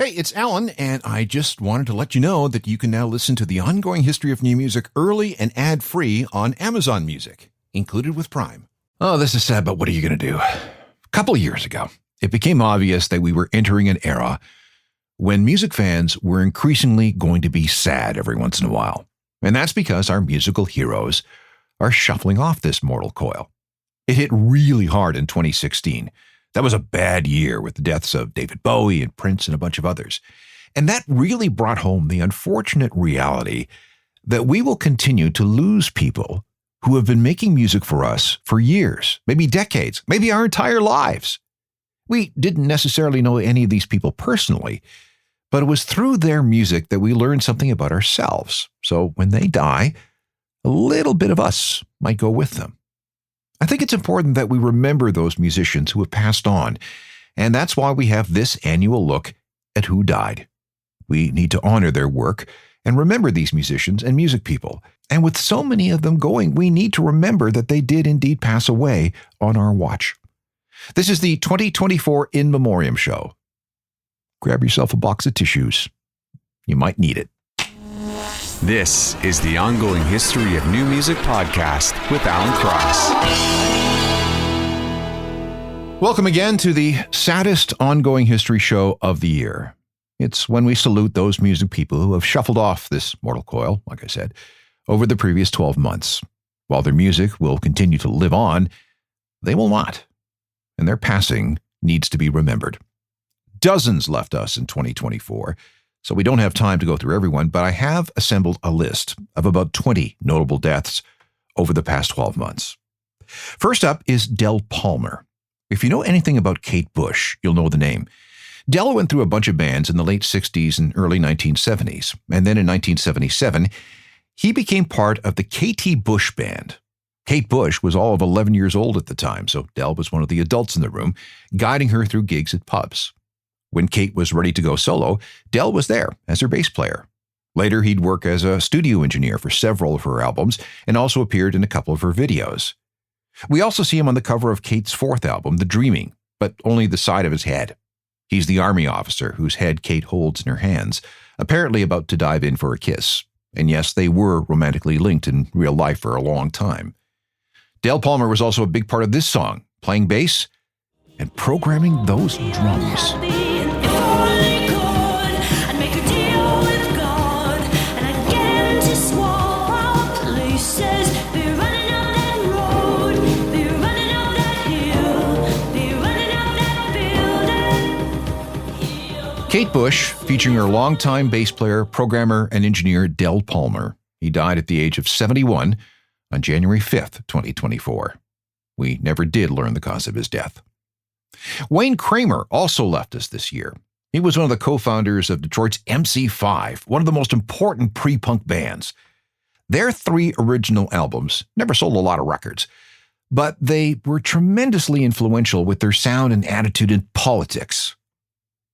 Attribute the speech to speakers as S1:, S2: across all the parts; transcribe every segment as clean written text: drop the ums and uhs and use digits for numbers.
S1: Hey, it's Alan, and I just wanted to let you know that you can now listen to the ongoing history of new music early and ad-free on Amazon Music, included with Prime. Oh, this is sad, but what are you going to do? A couple of years ago, it became obvious that we were entering an era when music fans were increasingly going to be sad every once in a while. And that's because our musical heroes are shuffling off this mortal coil. It hit really hard in 2016. That was a bad year with the deaths of David Bowie and Prince and a bunch of others. And that really brought home the unfortunate reality that we will continue to lose people who have been making music for us for years, maybe decades, maybe our entire lives. We didn't necessarily know any of these people personally, but it was through their music that we learned something about ourselves. So when they die, a little bit of us might go with them. I think it's important that we remember those musicians who have passed on, and that's why we have this annual look at who died. We need to honor their work and remember these musicians and music people. And with so many of them going, we need to remember that they did indeed pass away on our watch. This is the 2024 In Memoriam show. Grab yourself a box of tissues. You might need it.
S2: This is the Ongoing History of New Music podcast with Alan Cross.
S1: Welcome again to the saddest ongoing history show of the year. It's when we salute those music people who have shuffled off this mortal coil, like I said, over the previous 12 months. While their music will continue to live on, they will not. And their passing needs to be remembered. Dozens left us in 2024. So we don't have time to go through everyone, but I have assembled a list of about 20 notable deaths over the past 12 months. First up is Del Palmer. If you know anything about Kate Bush, you'll know the name. Del went through a bunch of bands in the late 60s and early 1970s, and then in 1977, he became part of the Katie Bush Band. Kate Bush was all of 11 years old at the time, so Del was one of the adults in the room, guiding her through gigs at pubs. When Kate was ready to go solo, Del was there as her bass player. Later, he'd work as a studio engineer for several of her albums and also appeared in a couple of her videos. We also see him on the cover of Kate's fourth album, The Dreaming, but only the side of his head. He's the army officer whose head Kate holds in her hands, apparently about to dive in for a kiss. And yes, they were romantically linked in real life for a long time. Del Palmer was also a big part of this song, playing bass and programming those drums. Kate Bush, featuring her longtime bass player, programmer, and engineer Del Palmer. He died at the age of 71 on January 5th, 2024. We never did learn the cause of his death. Wayne Kramer also left us this year. He was one of the co-founders of Detroit's MC5, one of the most important pre-punk bands. Their 3 original albums never sold a lot of records, but they were tremendously influential with their sound and attitude in politics.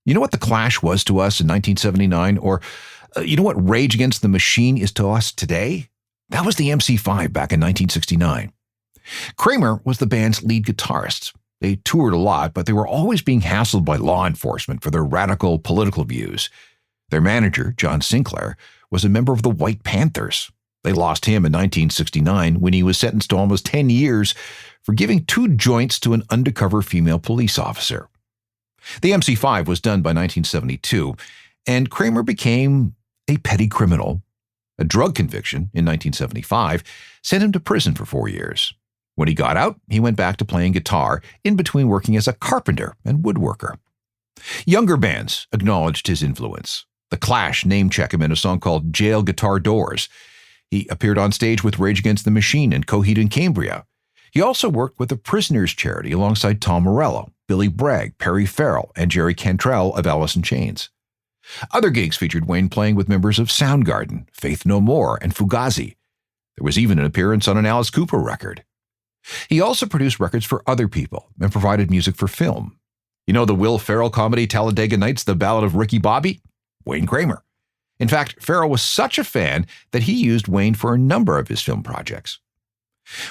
S1: You know what The Clash was to us in 1979? Or you know what Rage Against the Machine is to us today? That was the MC5 back in 1969. Kramer was the band's lead guitarist. They toured a lot, but they were always being hassled by law enforcement for their radical political views. Their manager, John Sinclair, was a member of the White Panthers. They lost him in 1969 when he was sentenced to almost 10 years for giving 2 joints to an undercover female police officer. The MC5 was done by 1972, and Kramer became a petty criminal. A drug conviction in 1975 sent him to prison for 4 years. When he got out, he went back to playing guitar, in between working as a carpenter and woodworker. Younger bands acknowledged his influence. The Clash name-check him in a song called Jail Guitar Doors. He appeared on stage with Rage Against the Machine and Coheed and Cambria. He also worked with the Prisoners Charity alongside Tom Morello, Billy Bragg, Perry Farrell, and Jerry Cantrell of Alice in Chains. Other gigs featured Wayne playing with members of Soundgarden, Faith No More, and Fugazi. There was even an appearance on an Alice Cooper record. He also produced records for other people and provided music for film. You know the Will Ferrell comedy Talladega Nights, The Ballad of Ricky Bobby? Wayne Kramer. In fact, Farrell was such a fan that he used Wayne for a number of his film projects.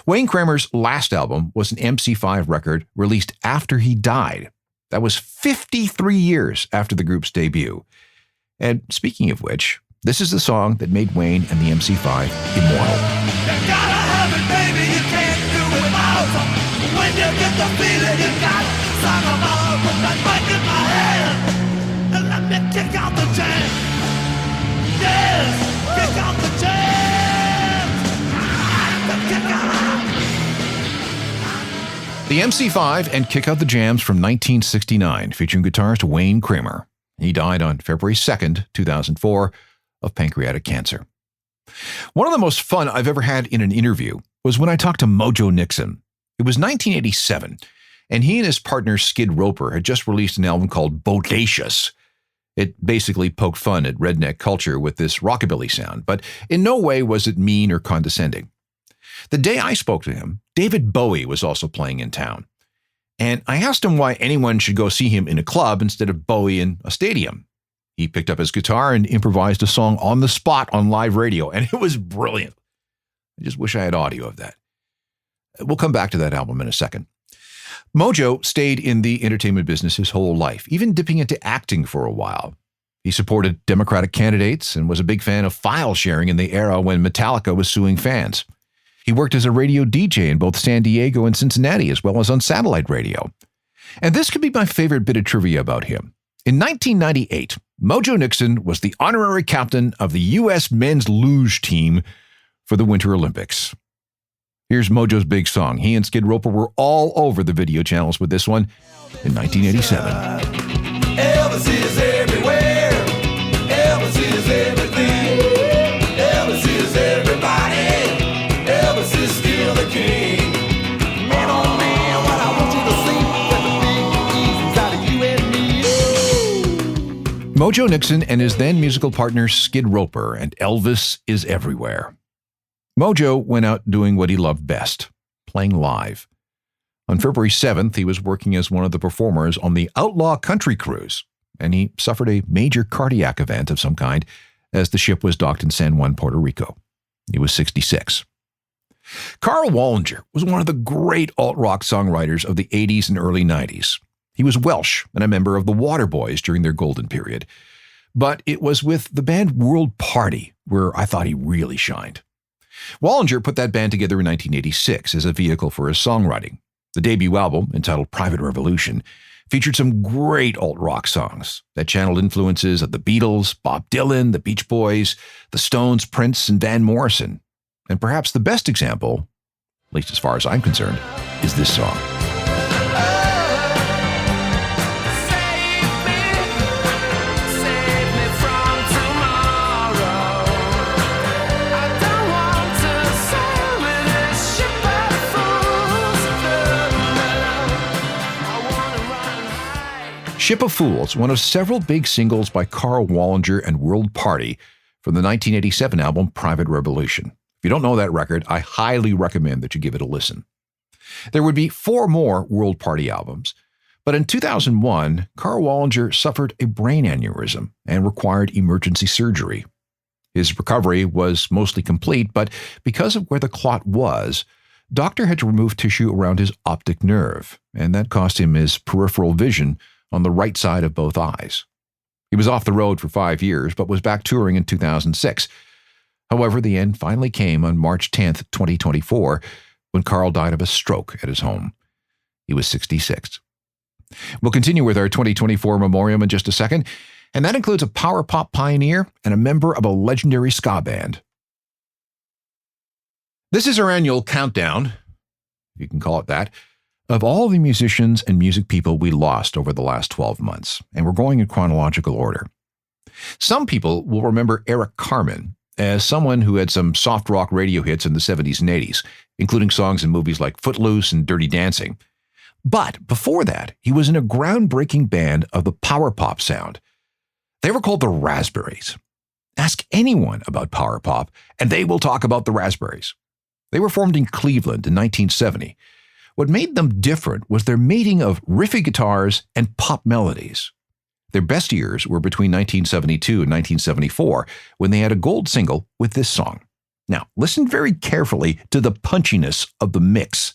S1: Wayne Kramer's last album was an MC5 record released after he died. That was 53 years after the group's debut. And speaking of which, this is the song that made Wayne and the MC5 immortal.
S3: You gotta have it, baby, you can't do it without. When you get the feeling, you got song about. Put that mic in my hand and let me kick out the jam. Yes, kick out the jam. Kick out.
S1: The MC5 and Kick Out the Jams from 1969, featuring guitarist Wayne Kramer. He died on February 2nd, 2004, of pancreatic cancer. One of the most fun I've ever had in an interview was when I talked to Mojo Nixon. It was 1987, and he and his partner Skid Roper had just released an album called Bodacious. It basically poked fun at redneck culture with this rockabilly sound, but in no way was it mean or condescending. The day I spoke to him, David Bowie was also playing in town. And I asked him why anyone should go see him in a club instead of Bowie in a stadium. He picked up his guitar and improvised a song on the spot on live radio, and it was brilliant. I just wish I had audio of that. We'll come back to that album in a second. Mojo stayed in the entertainment business his whole life, even dipping into acting for a while. He supported Democratic candidates and was a big fan of file sharing in the era when Metallica was suing fans. He worked as a radio DJ in both San Diego and Cincinnati, as well as on satellite radio. And this could be my favorite bit of trivia about him. In 1998, Mojo Nixon was the honorary captain of the U.S. men's luge team for the Winter Olympics. Here's Mojo's big song. He and Skid Roper were all over the video channels with this one in 1987.
S3: Elvis is everywhere. Elvis is everything. Elvis is everybody. Elvis is still the king. Man, oh man, what I want you to see with the big easy out of you and me.
S1: Mojo Nixon and his then musical partner Skid Roper and Elvis is everywhere. Mojo went out doing what he loved best, playing live. On February 7th, he was working as one of the performers on the Outlaw Country Cruise, and he suffered a major cardiac event of some kind as the ship was docked in San Juan, Puerto Rico. He was 66. Karl Wallinger was one of the great alt-rock songwriters of the 80s and early 90s. He was Welsh and a member of the Waterboys during their golden period. But it was with the band World Party where I thought he really shined. Wallinger put that band together in 1986 as a vehicle for his songwriting. The debut album, entitled Private Revolution, featured some great alt-rock songs that channeled influences of the Beatles, Bob Dylan, the Beach Boys, the Stones, Prince, and Van Morrison. And perhaps the best example, at least as far as I'm concerned, is this song. Ship of Fools, one of several big singles by Karl Wallinger and World Party from the 1987 album Private Revolution. If you don't know that record, I highly recommend that you give it a listen. There would be 4 more World Party albums, but in 2001, Karl Wallinger suffered a brain aneurysm and required emergency surgery. His recovery was mostly complete, but because of where the clot was, doctor had to remove tissue around his optic nerve, and that cost him his peripheral vision on the right side of both eyes. He was off the road for 5 years, but was back touring in 2006. However, the end finally came on March 10th, 2024, when Karl died of a stroke at his home. He was 66. We'll continue with our 2024 Memoriam in just a second, and that includes a power pop pioneer and a member of a legendary ska band. This is our annual countdown, if you can call it that, of all the musicians and music people we lost over the last 12 months, and we're going in chronological order. Some people will remember Eric Carmen as someone who had some soft rock radio hits in the 70s and 80s, including songs in movies like Footloose and Dirty Dancing. But before that, he was in a groundbreaking band of the power pop sound. They were called the Raspberries. Ask anyone about power pop, and they will talk about the Raspberries. They were formed in Cleveland in 1970. What made them different was their mating of riffy guitars and pop melodies. Their best years were between 1972 and 1974, when they had a gold single with this song. Now, listen very carefully to the punchiness of the mix.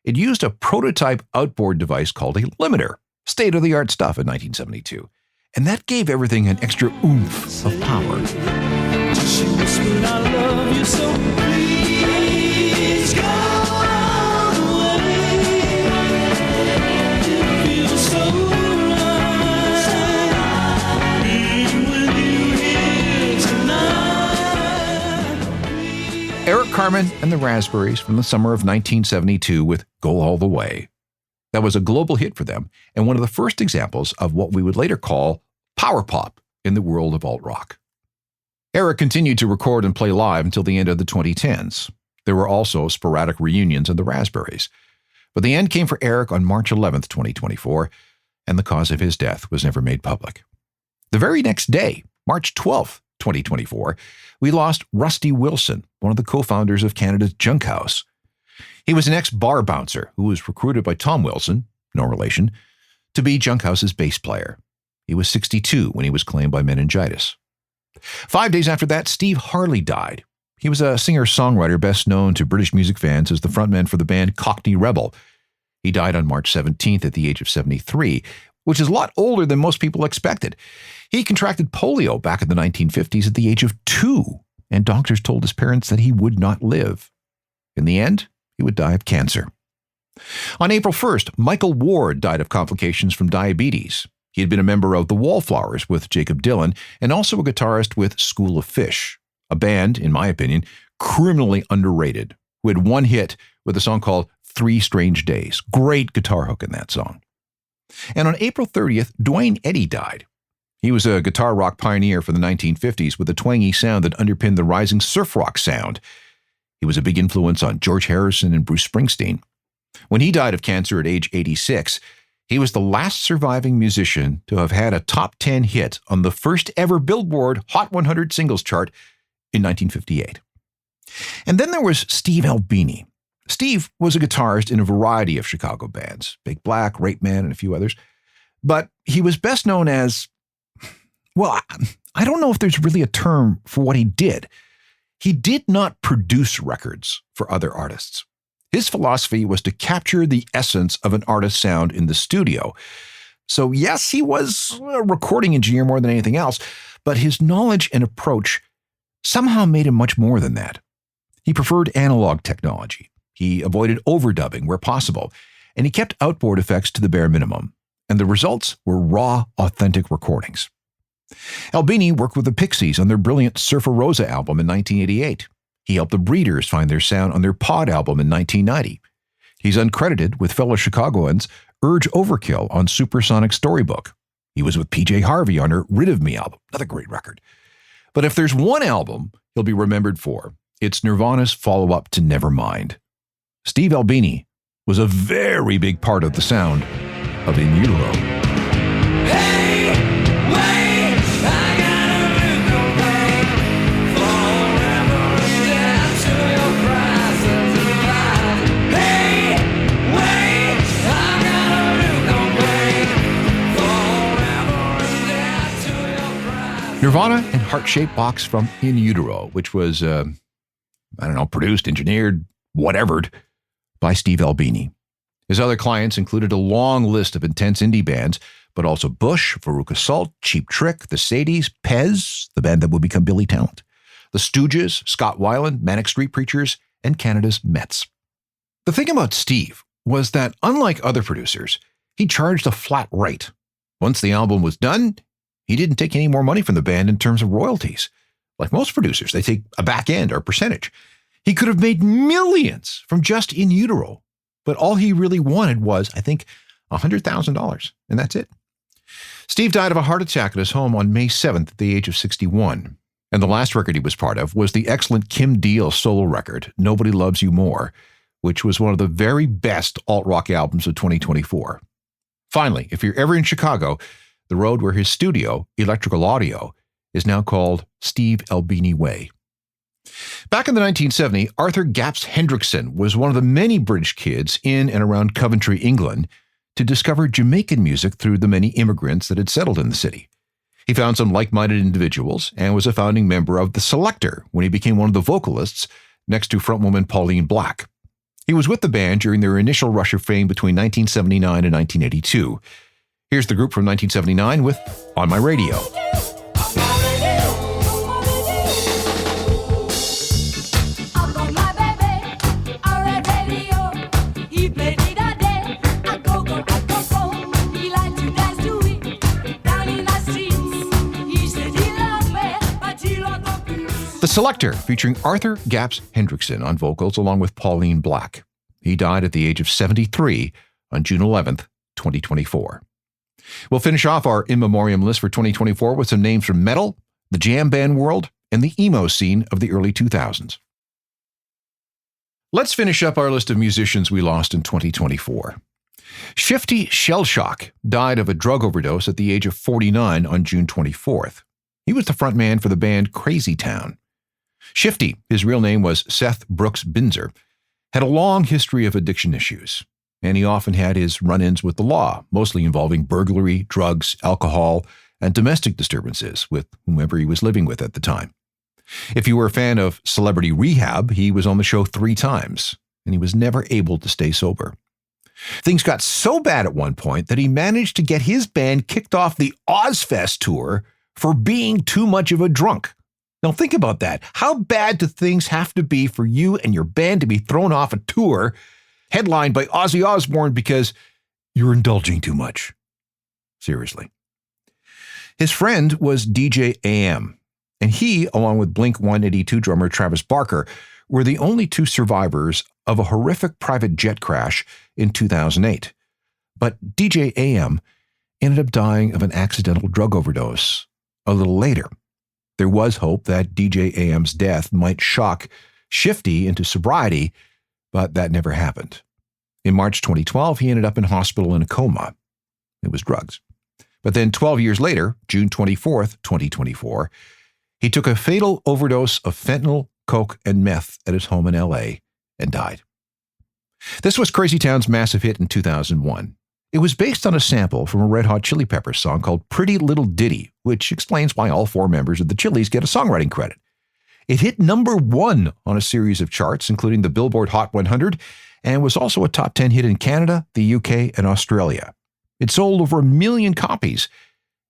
S1: It used a prototype outboard device called a limiter, State-of-the-art stuff in 1972. And that gave everything an extra oomph of power.
S3: She whispered, I love you, so please go away. It feels so right being with you here tonight.
S1: Eric Carmen and the Raspberries from the summer of 1972 with Go All the Way. That was a global hit for them and one of the first examples of what we would later call power pop in the world of alt-rock. Eric continued to record and play live until the end of the 2010s. There were also sporadic reunions of the Raspberries. But the end came for Eric on March 11th, 2024, and the cause of his death was never made public. The very next day, March 12th, 2024, we lost Rusty Wilson, one of the co-founders of Canada's Junk House. He was an ex-bar bouncer who was recruited by Tom Wilson, no relation, to be Junk House's bass player. He was 62 when he was claimed by meningitis. 5 days after that, Steve Harley died. He was a singer-songwriter best known to British music fans as the frontman for the band Cockney Rebel. He died on March 17th at the age of 73, which is a lot older than most people expected. He contracted polio back in the 1950s at the age of 2, and doctors told his parents that he would not live. In the end, he would die of cancer. On April 1st, Michael Ward died of complications from diabetes. He had been a member of the Wallflowers with Jacob Dylan and also a guitarist with School of Fish, a band, in my opinion, criminally underrated, who had one hit with a song called 3 Strange Days. Great guitar hook in that song. And on April 30th, Duane Eddy died. He was a guitar rock pioneer for the 1950s with a twangy sound that underpinned the rising surf rock sound. He was a big influence on George Harrison and Bruce Springsteen. When he died of cancer at age 86, he was the last surviving musician to have had a top 10 hit on the first ever Billboard Hot 100 singles chart in 1958. And then there was Steve Albini. Steve was a guitarist in a variety of Chicago bands, Big Black, Rape Man, and a few others. But he was best known as, well, I don't know if there's really a term for what he did. He did not produce records for other artists. His philosophy was to capture the essence of an artist's sound in the studio. So yes, he was a recording engineer more than anything else, but his knowledge and approach somehow made him much more than that. He preferred analog technology. He avoided overdubbing where possible, and he kept outboard effects to the bare minimum. And the results were raw, authentic recordings. Albini worked with the Pixies on their brilliant Surfer Rosa album in 1988. He helped the Breeders find their sound on their Pod album in 1990. He's uncredited with fellow Chicagoans Urge Overkill on Supersonic Storybook. He was with PJ Harvey on her Rid of Me album, another great record. But if there's one album he'll be remembered for, it's Nirvana's follow-up to Nevermind. Steve Albini was a very big part of the sound of In Utero.
S3: Hey, wait, I gotta live no pain forever and down to your prices of life. Hey, wait, I gotta live no pain forever and down to your prices.
S1: Nirvana and Heart-Shaped Box from In Utero, which was, produced, engineered, whatevered, by Steve Albini. His other clients included a long list of intense indie bands, but also Bush, Veruca Salt, Cheap Trick, the Sadies, Pez, the band that would become Billy Talent, the Stooges, Scott Weiland, Manic Street Preachers, and Canada's Mets. The thing about Steve was that, unlike other producers, he charged a flat rate. Once the album was done, he didn't take any more money from the band in terms of royalties. Like most producers, they take a back end or percentage. He could have made millions from just In Utero, but all he really wanted was, I think, $100,000, and that's it. Steve died of a heart attack at his home on May 7th at the age of 61, and the last record he was part of was the excellent Kim Deal solo record, Nobody Loves You More, which was one of the very best alt-rock albums of 2024. Finally, if you're ever in Chicago, the road where his studio, Electrical Audio, is now called Steve Albini Way. Back in the 1970s, Arthur Gaps Hendrickson was one of the many British kids in and around Coventry, England, to discover Jamaican music through the many immigrants that had settled in the city. He found some like-minded individuals and was a founding member of The Selector when he became one of the vocalists next to frontwoman Pauline Black. He was with the band during their initial rush of fame between 1979 and 1982. Here's the group from 1979 with On My Radio. The Selector, featuring Arthur Gaps Hendrickson on vocals along with Pauline Black. He died at the age of 73 on June 11th, 2024. We'll finish off our In Memoriam list for 2024 with some names from metal, the jam band world, and the emo scene of the early 2000s. Let's finish up our list of musicians we lost in 2024. Shifty Shellshock died of a drug overdose at the age of 49 on June 24th. He was the frontman for the band Crazy Town. Shifty, his real name was Seth Brooks Binzer, had a long history of addiction issues, and he often had his run-ins with the law, mostly involving burglary, drugs, alcohol, and domestic disturbances with whomever he was living with at the time. If you were a fan of Celebrity Rehab, he was on the show 3 times, and he was never able to stay sober. Things got so bad at one point that he managed to get his band kicked off the Ozfest tour for being too much of a drunk. Now think about that. How bad do things have to be for you and your band to be thrown off a tour headlined by Ozzy Osbourne because you're indulging too much? Seriously. His friend was DJ AM, and he, along with Blink-182 drummer Travis Barker, were the only 2 survivors of a horrific private jet crash in 2008. But DJ AM ended up dying of an accidental drug overdose a little later. There was hope that DJ AM's death might shock Shifty into sobriety, but that never happened. In March 2012, he ended up in hospital in a coma. It was drugs. But then 12 years later, June 24th, 2024, he took a fatal overdose of fentanyl, coke, and meth at his home in LA and died. This was Crazy Town's massive hit in 2001. It was based on a sample from a Red Hot Chili Peppers song called Pretty Little Ditty, which explains why all 4 members of the Chili's get a songwriting credit. It hit number 1 on a series of charts, including the Billboard Hot 100, and was also a top 10 hit in Canada, the UK, and Australia. It sold over 1 million copies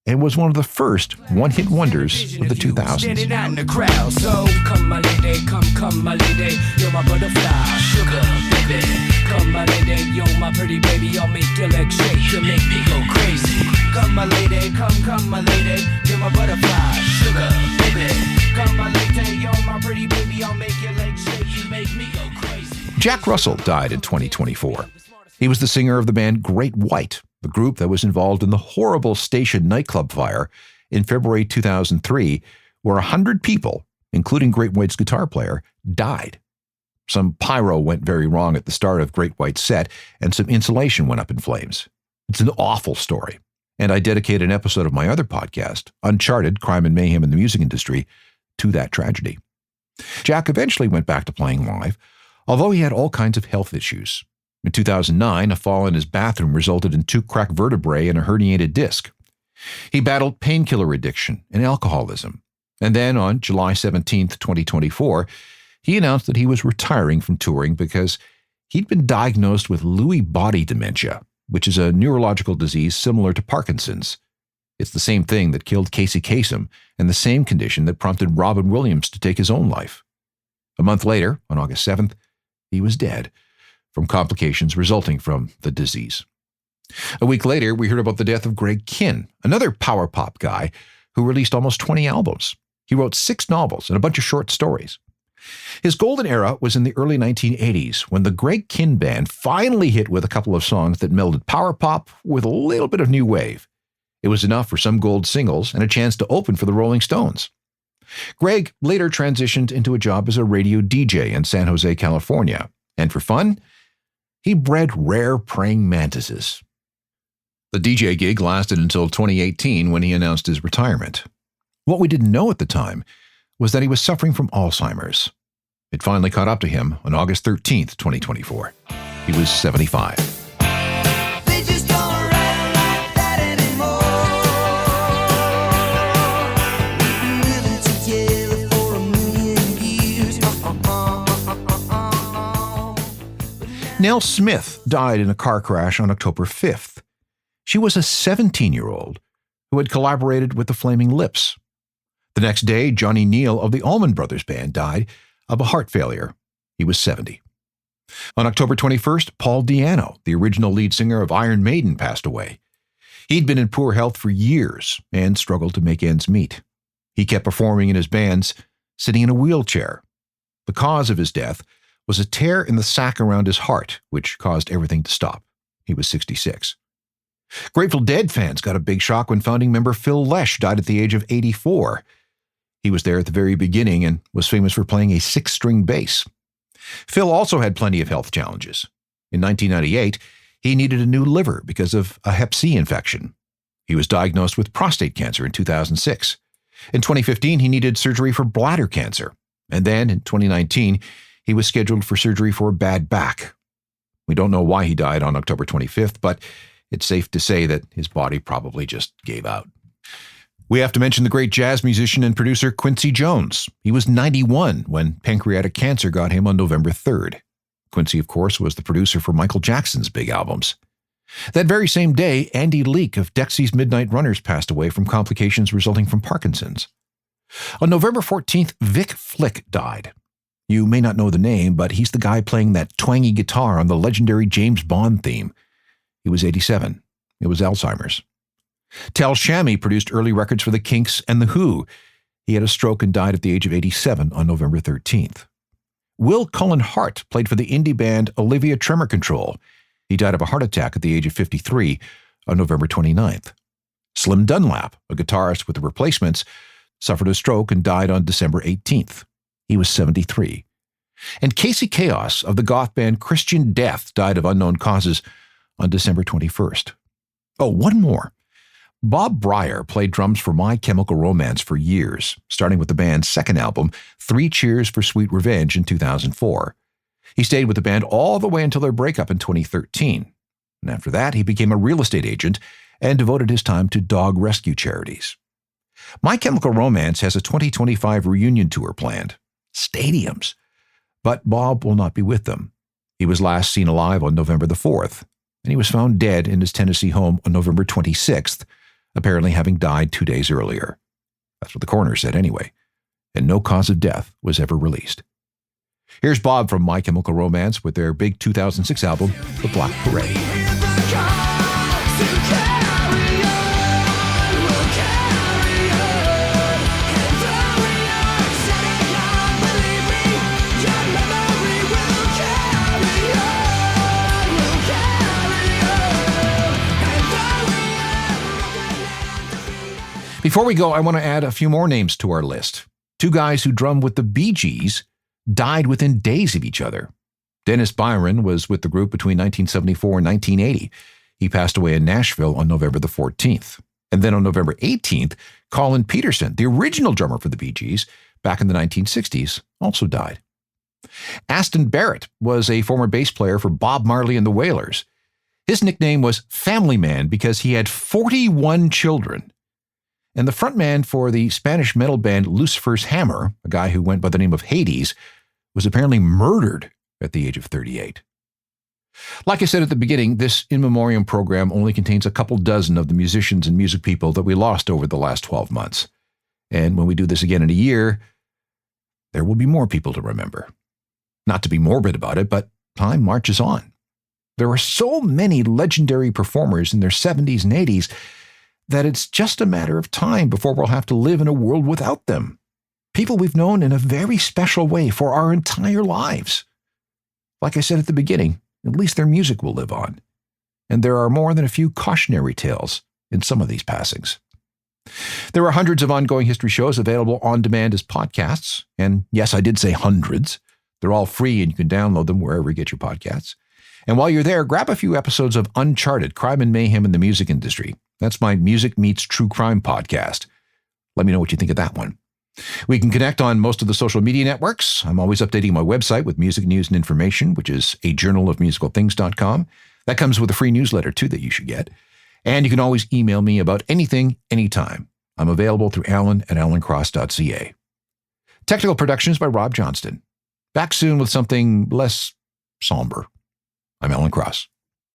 S1: and was one of the first one-hit wonders of the 2000s.
S3: Standing out in the crowd, so come my lady, come my lady, you're my butterfly, sugar baby. Come my lady, you're my pretty baby, I'll make your legs shake, you make me go crazy. Come my lady, come my lady, you're my butterfly, sugar baby. Come my lady, you're my pretty baby, I'll make your legs shake, you make me go crazy.
S1: Jack Russell died in 2024. He was the singer of the band Great White, the group that was involved in the horrible station nightclub fire in February 2003, where 100 people, including Great White's guitar player, died. Some pyro went very wrong at the start of Great White's set, and some insulation went up in flames. It's an awful story, and I dedicate an episode of my other podcast, Uncharted: Crime and Mayhem in the Music Industry, to that tragedy. Jack eventually went back to playing live, although he had all kinds of health issues. In 2009, a fall in his bathroom resulted in 2 cracked vertebrae and a herniated disc. He battled painkiller addiction and alcoholism. And then on July 17, 2024, he announced that he was retiring from touring because he'd been diagnosed with Lewy body dementia, which is a neurological disease similar to Parkinson's. It's the same thing that killed Casey Kasem and the same condition that prompted Robin Williams to take his own life. A month later, on August 7th, he was dead from complications resulting from the disease. A week later, we heard about the death of Greg Kihn, another power pop guy who released almost 20 albums. He wrote 6 novels and a bunch of short stories. His golden era was in the early 1980s, when the Greg Kihn Band finally hit with a couple of songs that melded power pop with a little bit of new wave. It was enough for some gold singles and a chance to open for the Rolling Stones. Greg later transitioned into a job as a radio DJ in San Jose, California, and for fun, he bred rare praying mantises. The DJ gig lasted until 2018, when he announced his retirement. What we didn't know at the time was that he was suffering from Alzheimer's. It finally caught up to him on August 13th, 2024. He was 75.
S3: They just don't ride like that anymore. Living together for 1,000,000 years.
S1: Nell Smith died in a car crash on October 5th. She was a 17-year-old who had collaborated with the Flaming Lips. The next day, Johnny Neal of the Allman Brothers Band died of a heart failure. He was 70. On October 21st, Paul Di'Anno, the original lead singer of Iron Maiden, passed away. He'd been in poor health for years and struggled to make ends meet. He kept performing in his bands, sitting in a wheelchair. The cause of his death was a tear in the sac around his heart, which caused everything to stop. He was 66. Grateful Dead fans got a big shock when founding member Phil Lesh died at the age of 84. He was there at the very beginning and was famous for playing a 6-string bass. Phil also had plenty of health challenges. In 1998, he needed a new liver because of a hep C infection. He was diagnosed with prostate cancer in 2006. In 2015, he needed surgery for bladder cancer. And then, in 2019, he was scheduled for surgery for a bad back. We don't know why he died on October 25th, but it's safe to say that his body probably just gave out. We have to mention the great jazz musician and producer Quincy Jones. He was 91 when pancreatic cancer got him on November 3rd. Quincy, of course, was the producer for Michael Jackson's big albums. That very same day, Andy Leek of Dexy's Midnight Runners passed away from complications resulting from Parkinson's. On November 14th, Vic Flick died. You may not know the name, but he's the guy playing that twangy guitar on the legendary James Bond theme. He was 87. It was Alzheimer's. Tel Shammy produced early records for the Kinks and the Who. He had a stroke and died at the age of 87 on November 13th. Will Cullen Hart played for the indie band Olivia Tremor Control. He died of a heart attack at the age of 53 on November 29th. Slim Dunlap, a guitarist with the Replacements, suffered a stroke and died on December 18th. He was 73. And Casey Chaos of the goth band Christian Death died of unknown causes on December 21st. Oh, one more. Bob Breyer played drums for My Chemical Romance for years, starting with the band's second album, 3 Cheers for Sweet Revenge, in 2004. He stayed with the band all the way until their breakup in 2013. And after that, he became a real estate agent and devoted his time to dog rescue charities. My Chemical Romance has a 2025 reunion tour planned. Stadiums. But Bob will not be with them. He was last seen alive on November the 4th, and he was found dead in his Tennessee home on November 26th, apparently having died 2 days earlier. That's what the coroner said anyway, and no cause of death was ever released. Here's Bob from My Chemical Romance with their big 2006 album, The Black Parade. Before we go, I want to add a few more names to our list. 2 guys who drummed with the Bee Gees died within days of each other. Dennis Byron was with the group between 1974 and 1980. He passed away in Nashville on November the 14th. And then on November 18th, Colin Peterson, the original drummer for the Bee Gees, back in the 1960s, also died. Aston Barrett was a former bass player for Bob Marley and the Wailers. His nickname was Family Man because he had 41 children. And the frontman for the Spanish metal band Lucifer's Hammer, a guy who went by the name of Hades, was apparently murdered at the age of 38. Like I said at the beginning, this In Memoriam program only contains a couple dozen of the musicians and music people that we lost over the last 12 months. And when we do this again in a year, there will be more people to remember. Not to be morbid about it, but time marches on. There are so many legendary performers in their 70s and 80s that it's just a matter of time before we'll have to live in a world without them. People we've known in a very special way for our entire lives. Like I said at the beginning, at least their music will live on. And there are more than a few cautionary tales in some of these passings. There are hundreds of ongoing history shows available on demand as podcasts. And yes, I did say hundreds. They're all free and you can download them wherever you get your podcasts. And while you're there, grab a few episodes of Uncharted, Crime and Mayhem in the Music Industry. That's my Music Meets True Crime podcast. Let me know what you think of that one. We can connect on most of the social media networks. I'm always updating my website with music news and information, which is ajournalofmusicalthings.com. That comes with a free newsletter, too, that you should get. And you can always email me about anything, anytime. I'm available through alan@alancross.ca. Technical productions by Rob Johnston. Back soon with something less somber. I'm Alan Cross.